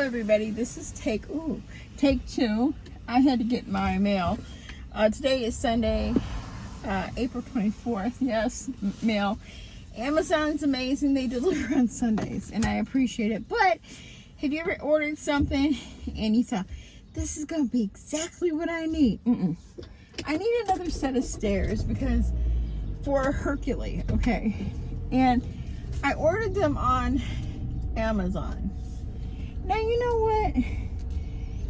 everybody, this is take two. I had to get my mail. Today is Sunday, April 24th. Yes, mail. Amazon's amazing. They deliver on Sundays and I appreciate it. But have you ever ordered something and you thought, this is going to be exactly what I need? I need another set of stairs because for Hercules, okay? And I ordered them on Amazon. Now, you know what?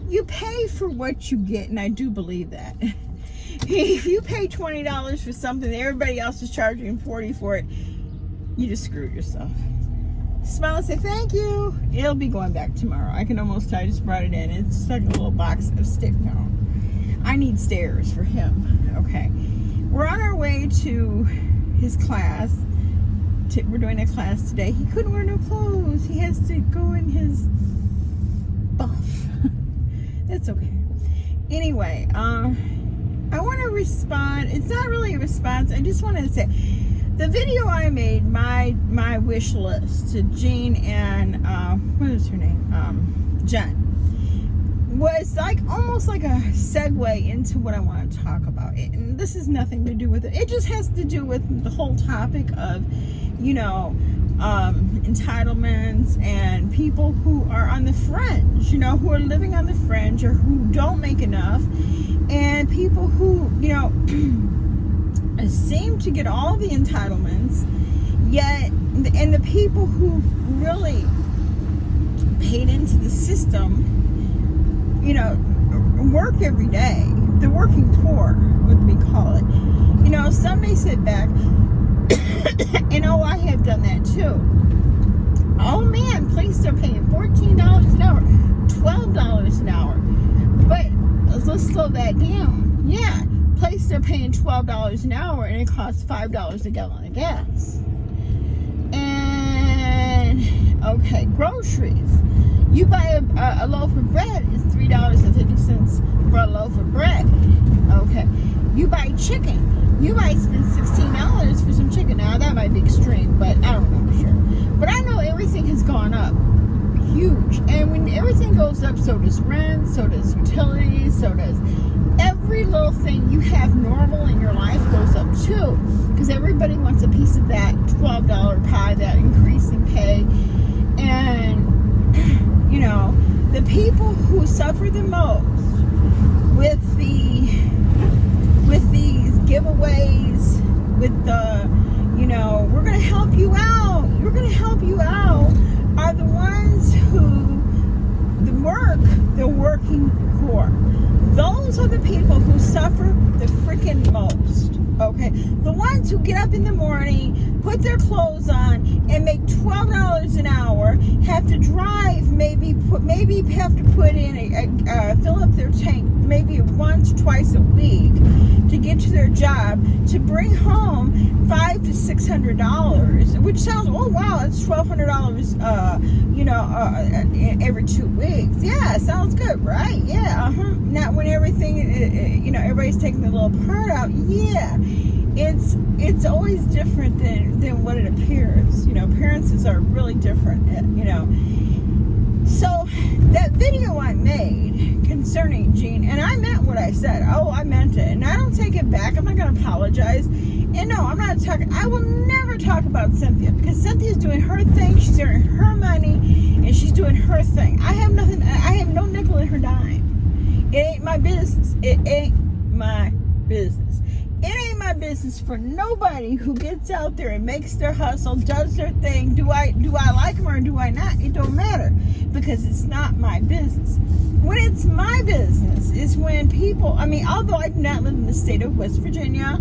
You pay for what you get, and I do believe that. If you pay $20 for something that everybody else is charging $40 for it, you just screwed yourself. Smile and say thank you. It'll be going back tomorrow. I can almost tell I just brought it in. It's like a little box of stick now. I need stairs for him. Okay. We're on our way to his class. We're doing a class today. He couldn't wear no clothes. He has to go in his buff. It's okay. Anyway, I want to respond. It's not really a response. I just wanted to say the video I made, my wish list to Jean and what is her name? Jen, was like almost like a segue into what I want to talk about. And this has nothing to do with it. It just has to do with the whole topic of, you know, entitlements and people who are on the fringe, you know, who are living on the fringe or who don't make enough, and people who, you know, seem to get all the entitlements, yet, and the people who really paid into the system, you know, work every day. The working poor, what we call it. You know, some may sit back and oh, I have done that too. Oh man, police are paying $14 an hour, $12 an hour. But let's slow that down. Yeah, places are paying $12 an hour and it costs $5 a gallon of gas. And okay, groceries. You buy a loaf of bread, it's $3.50 for a loaf of bread. Okay. You buy chicken. You might spend $16 for some chicken. Now, that might be extreme, but I don't know for sure. But I know everything has gone up huge. And when everything goes up, so does rent, so does utilities, so does every little thing you have normal in your life goes up too. Because everybody wants a piece of that $12 pie, that increase in pay. And, you know, the people who suffer the most with these giveaways, with the, you know, we're going to help you out, are the ones who the working poor. Those are the people who suffer the freaking most. Okay, the ones who get up in the morning, put their clothes on, and make $12 an hour, have to drive, maybe have to put in fill up their tank maybe once, twice a week to get to their job, to bring home $500 to $600, which sounds, oh wow, it's $1,200, you know, every 2 weeks. Yeah, sounds good, right? Yeah, Not when everything, you know, everybody's taking the little part out. Yeah, it's always different than what it appears. You know, appearances are really different. You know, so that video I made concerning Jean, and I meant what I said. Oh, I meant it, and I don't take it back. I'm not going to apologize. And no, I'm not talking. I will never talk about Cynthia because Cynthia's doing her thing. She's earning her money, and she's doing her thing. I have nothing. I have no nickel in her dime. It ain't my business. It ain't my business. It ain't my business for nobody who gets out there and makes their hustle, does their thing. Do I like them or do I not? It don't matter because it's not my business. When it's my business is when people, I mean, although I do not live in the state of West Virginia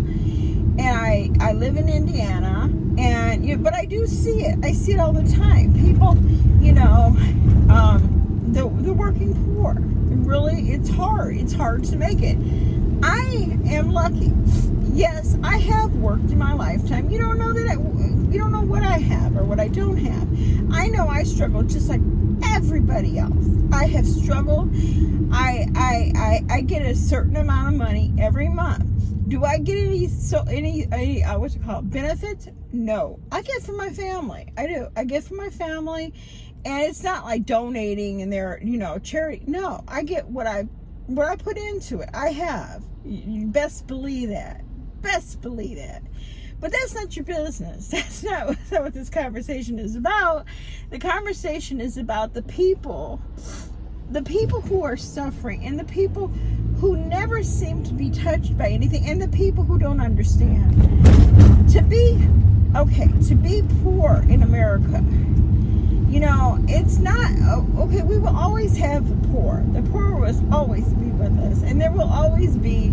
and I live in Indiana, and you know, but I do see it. I see it all the time. People, you know, the working poor. Really, it's hard. It's hard to make it. I am lucky. Yes, I have worked in my lifetime. You don't know you don't know what I have or what I don't have. I know I struggle just like everybody else. I have struggled. I get a certain amount of money every month. Do I get any what's it called, benefits? No. I get from my family. I do. I get from my family. And it's not like donating and they're, charity. No, I get what I put into it. I have. You best believe that. Best believe that. But that's not your business. That's not what this conversation is about. The conversation is about the people who are suffering, and the people who never seem to be touched by anything, and the people who don't understand. To be poor in America, it's not, okay, we will always have the poor. The poor will always be with us. And there will always be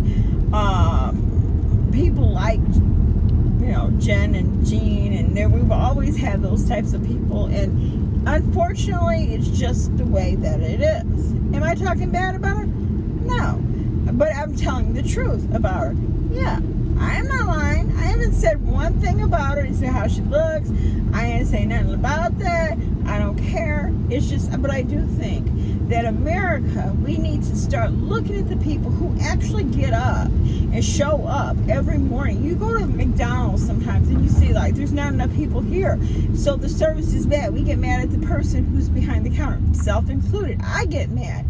people like, Jen and Jean, and we will always have those types of people. And unfortunately, it's just the way that it is. Am I talking bad about her? No. But I'm telling the truth about her. Yeah. I am not lying. I haven't said one thing about her. I didn't say how she looks. I ain't say nothing about that. I don't care. It's just, but I do think that America, we need to start looking at the people who actually get up and show up every morning. You go to McDonald's sometimes and you see like there's not enough people here, so the service is bad. We get mad at the person who's behind the counter, self-included. I get mad.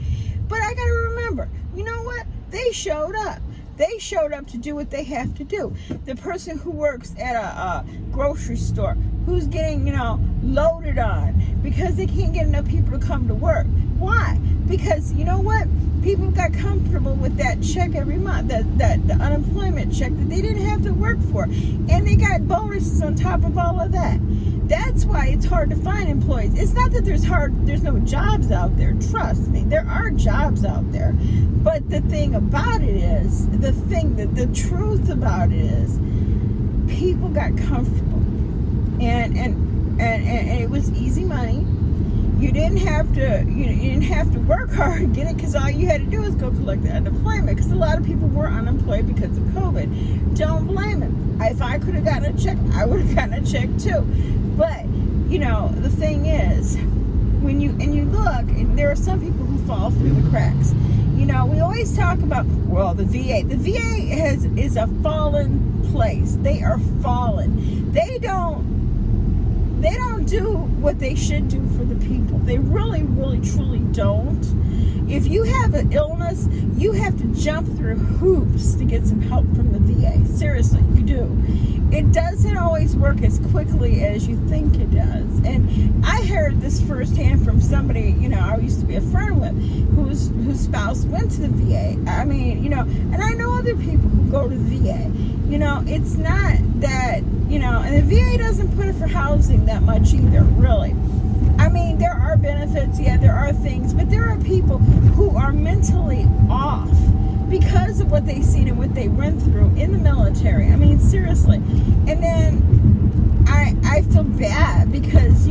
But I got to remember, you know what? They showed up. They showed up to do what they have to do. The person who works at a grocery store, who's getting, loaded on because they can't get enough people to come to work. Why? Because, you know what? People got comfortable with that check every month, the unemployment check that they didn't have to work for. And they got bonuses on top of all of that. That's why it's hard to find employees. It's not that there's no jobs out there. Trust me, there are jobs out there. But the thing about it is, the truth about it is, people got comfortable, and it was easy money. You didn't have to work hard to get it, because all you had to do was go collect the unemployment. Because a lot of people were unemployed because of COVID. Don't blame them. If I could have gotten a check, I would have gotten a check too. But the thing is, when you look, and there are some people who fall through the cracks. We always talk about, the VA. The VA is a fallen place. They are fallen. They don't do what they should do for the people. They really, really, truly don't. If you have an illness, you have to jump through hoops to get some help from the VA. Seriously, you do. It doesn't always work as quickly as you think it does. And I heard this firsthand from somebody, I used to be a friend with, whose spouse went to the VA. I mean, and I know other people who go to the VA. It's not that, and the VA doesn't put it for housing that much either, really. I mean, there are benefits, yeah, there are things, but there are people who are mentally off because of what they've seen and what they went through in the military. I mean, seriously. And then I feel bad because,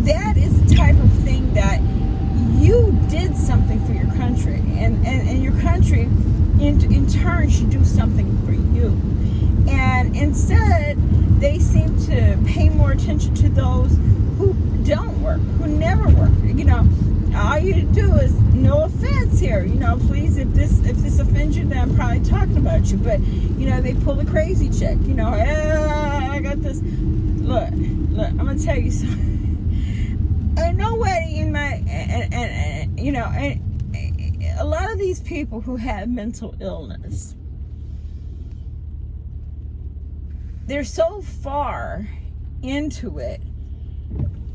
that is the type of thing that you did something for your country, and your country in turn should do something for you. And instead, they seem to pay more attention to those who don't work, who never work. All you do is, no offense here, please, if this offends you, then I'm probably talking about you. But, they pull a crazy check, I got this. Look, I'm going to tell you something. Nobody in my, and a lot of these people who have mental illness, they're so far into it,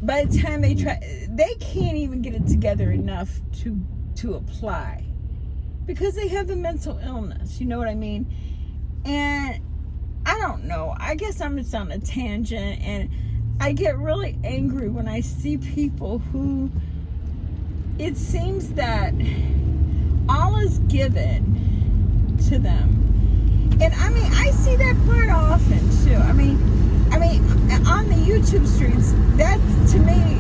by the time they can't even get it together enough to apply, because they have the mental illness, you know what I mean? And I don't know, I guess I'm just on a tangent, and I get really angry when I see people who, it seems that all is given to them. And I mean, I see that quite often too. I mean, on the YouTube streams, that to me,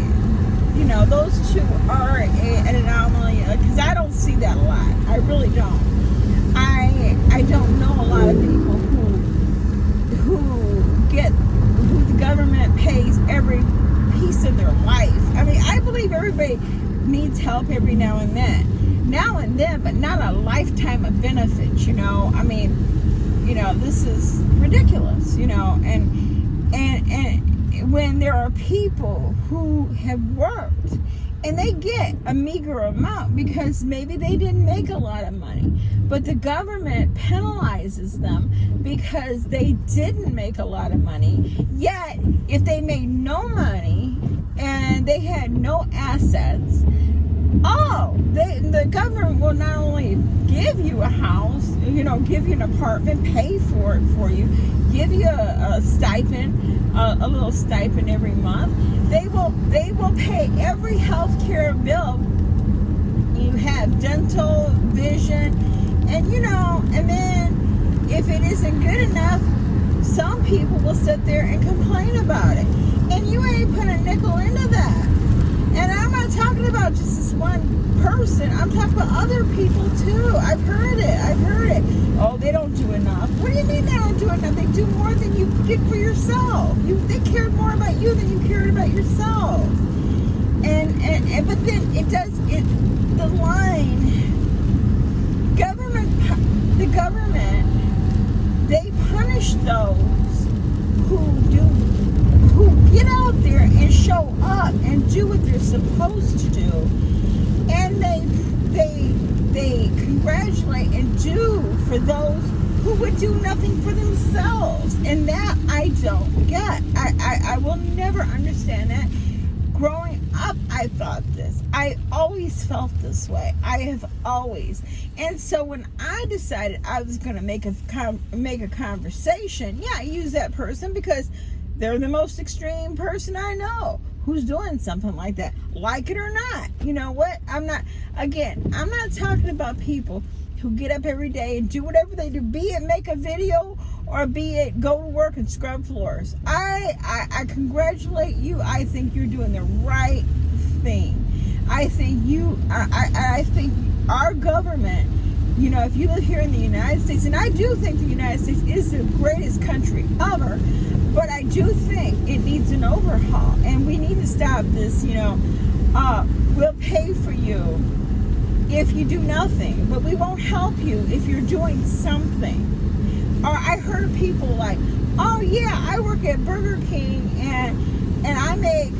those two are an anomaly, because I don't see that a lot. I really don't. I don't know a lot of people who the government pays every piece of their life. I mean, I believe everybody needs help every now and then, but not a lifetime of benefits. I mean, this is ridiculous, and when there are people who have worked and they get a meager amount because maybe they didn't make a lot of money, but the government penalizes them because they didn't make a lot of money. Yet, if they made no money and they had no assets, the government will not only give you a house, give you an apartment, pay for it for you, give you a stipend, a little stipend every month. They will pay every health care bill. You have dental, vision, and then if it isn't good enough, some people will sit there and complain about it. And you ain't put a nickel into that. And I'm not talking about just this one person. I'm talking about other people too. I've heard it. Oh, they don't do enough. What do you mean they don't do enough? They do more than you did for yourself. They cared more about you than you cared about yourself. And but then the line, the government, they punish those who get out there and show up and do what they're supposed to do, and they congratulate and do for those who would do nothing for themselves. And that I don't get. I will never understand that. Growing up, I thought this. I always felt this way. I have always. And so when I decided I was going to make a conversation, I use that person because they're the most extreme person I know who's doing something like that, like it or not. You know what? I'm not talking about people who get up every day and do whatever they do, be it make a video or be it go to work and scrub floors. I congratulate you. I think you're doing the right thing. I think I think our government, if you live here in the United States, and I do think the United States is the greatest country ever, but I do think it needs an overhaul, and we need to stop this, we'll pay for you if you do nothing, but we won't help you if you're doing something. Or I heard of people like, oh yeah, I work at Burger King and I make,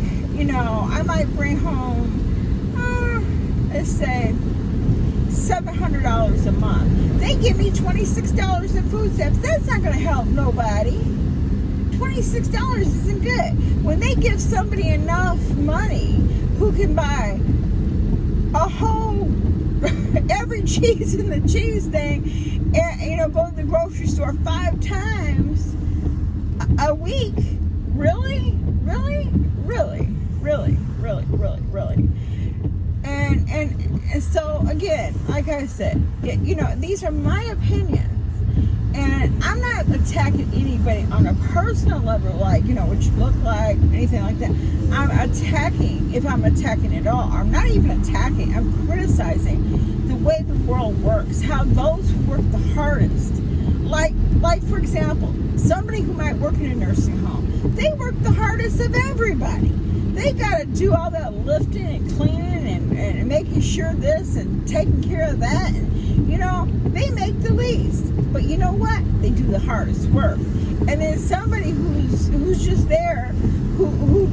I might bring home, let's say, $700 a month. They give me $26 in food stamps. That's not going to help nobody. $26 isn't good. When they give somebody enough money who can buy a whole every cheese in the cheese thing, and go to the grocery store 5 times a week, really, and so again, like I said, these are my opinions, and I'm not attacking anybody on a personal level, like what you look like, anything like that. I'm attacking, if I'm attacking at all. I'm not even attacking. I'm criticizing the way the world works, how those who work the hardest, like for example, somebody who might work in a nursing home, they work the hardest of everybody. They got to do all that lifting and cleaning and making sure this and taking care of that, and they make the least, but you know what? They do the hardest work. And then somebody who's just there, who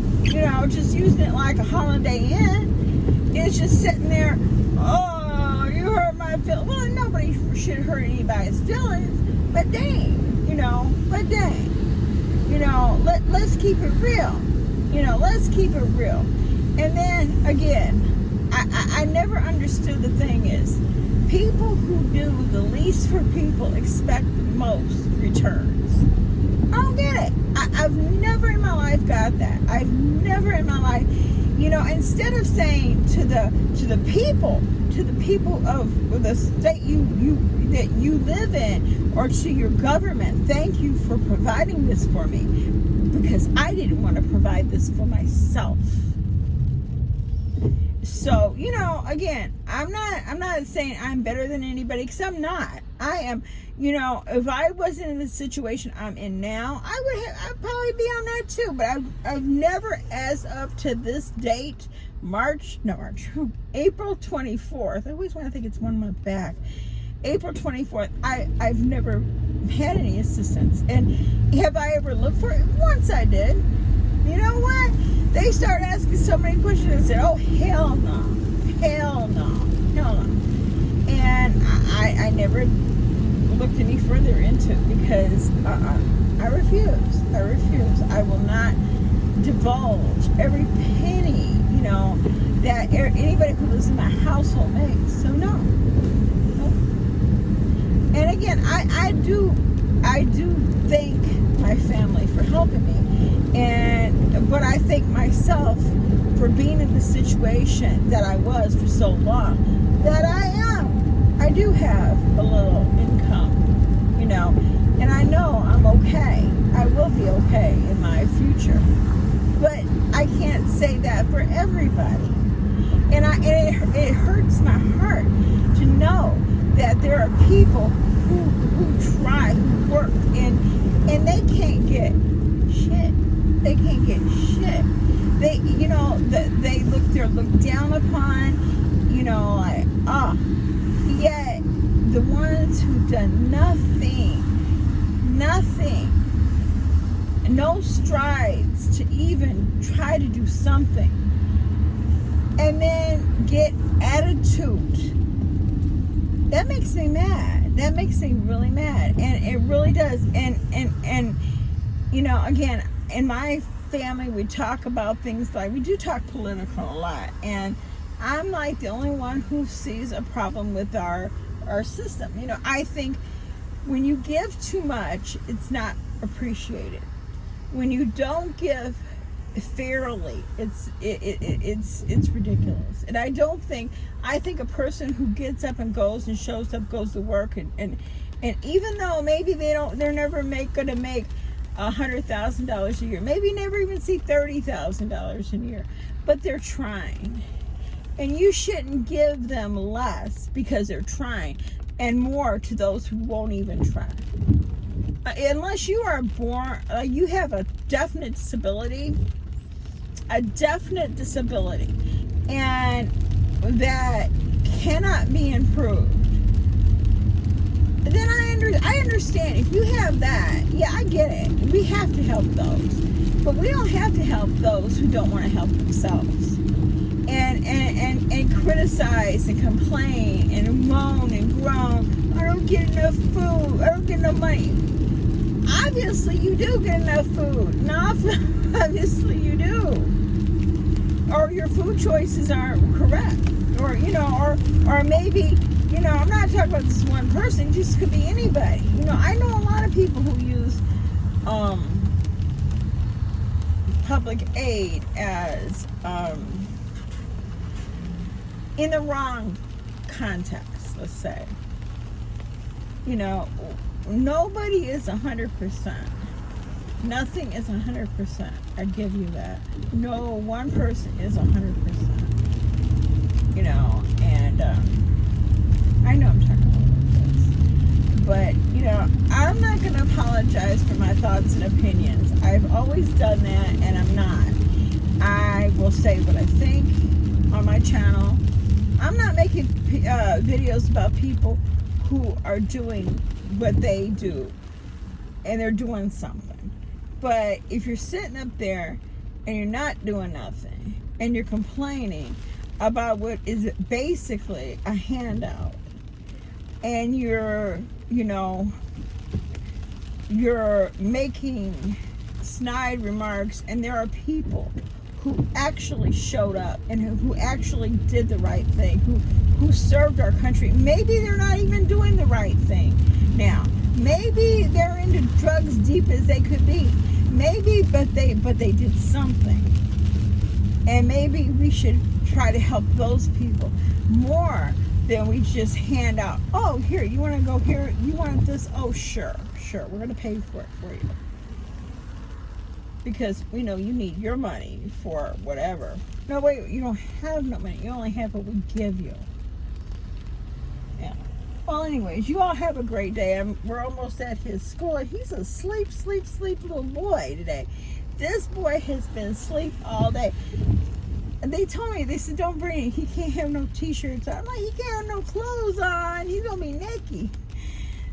just using it like a Holiday Inn, is just sitting there. Oh, you hurt my feelings. Well, nobody should hurt anybody's feelings, but dang, let's keep it real. Let's keep it real. And then again, I never understood the thing is, people who do the least for people expect the most returns. I don't get it. I've never in my life got that. I've never in my life, instead of saying to the people of the state that you live in, or to your government, thank you for providing this for me, because I didn't want to provide this for myself. So, again, I'm not saying I'm better than anybody, because I'm not. I am, if I wasn't in the situation I'm in now, I'd probably be on that too. But I've never, as of to this date, April 24th. I always want to think it's 1 month back. April 24th, I've never had any assistance. And have I ever looked for it? Once I did. You know what? They start asking so many questions and said, oh, hell no. Hell no. Hell no. And I never looked any further into it because I refuse. I refuse. I will not divulge every penny, that anybody who lives in my household makes. So no. And again, I do thank my family for helping me, but I thank myself for being in the situation that I was for so long, that I do have a little income, and I know I'm okay. I will be okay in my future, but I can't say that for everybody. And it hurts my heart to know that there are people who try, who work, and they can't get shit. They can't get shit. They're looked down upon, yet the ones who've done nothing, no strides to even try to do something, and then get attitude. That makes me mad. That makes me really mad. And it really does. And again, in my family, we talk about things like, we do talk political a lot. And I'm like the only one who sees a problem with our system. I think when you give too much, it's not appreciated. When you don't give fairly, it's ridiculous. And I think a person who gets up and goes and shows up, goes to work, and even though maybe they're never gonna make $100,000 a year, maybe never even see $30,000 a year, but they're trying, and you shouldn't give them less because they're trying, and more to those who won't even try. Unless you are born, you have a definite disability, and that cannot be improved, then I understand. If you have that, yeah, I get it. We have to help those, but we don't have to help those who don't want to help themselves, and criticize and complain and moan and groan. I don't get enough food. I don't get enough money. Obviously, you do get enough food. No, obviously you do. Or your food choices aren't correct. Or maybe, I'm not talking about this one person. It just could be anybody. I know a lot of people who use public aid as in the wrong context, let's say. Nobody is 100%. Nothing is 100%. I give you that. No one person is 100%. And I know I'm talking about this, but I'm not going to apologize for my thoughts and opinions. I've always done that, and I'm not. I will say what I think on my channel. I'm not making videos about people who are doing what they do, and they're doing something. But if you're sitting up there and you're not doing nothing, and you're complaining about what is basically a handout, and you're making snide remarks, and there are people who actually showed up and who actually did the right thing, who served our country. Maybe they're not even doing the right thing now. Maybe they're into drugs deep as they could be. Maybe, but they did something. And maybe we should try to help those people more than we just hand out, oh, here, you want to go here? You want this? Oh, sure, we're going to pay for it for you. Because we know you need your money for whatever. No, wait, you don't have no money. You only have what we give you. Yeah. Well, anyways, you all have a great day. We're almost at his school, and he's a sleep little boy today. This boy has been asleep all day. And they told me, they said, don't bring it. He can't have no t-shirts on. I'm like, he can't have no clothes on. He's going to be naked.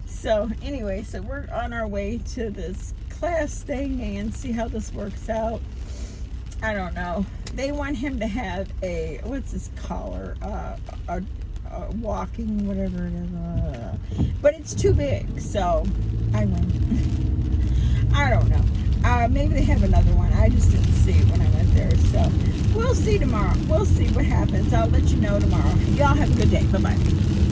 So, anyway, so we're on our way to this class thing and see how this works out. I don't know. They want him to have a, what's his collar? A walking, whatever it is. But it's too big, so I win. I don't know. Maybe they have another one. I just didn't see it when I went there. So we'll see tomorrow. We'll see what happens. I'll let you know tomorrow. Y'all have a good day. Bye-bye.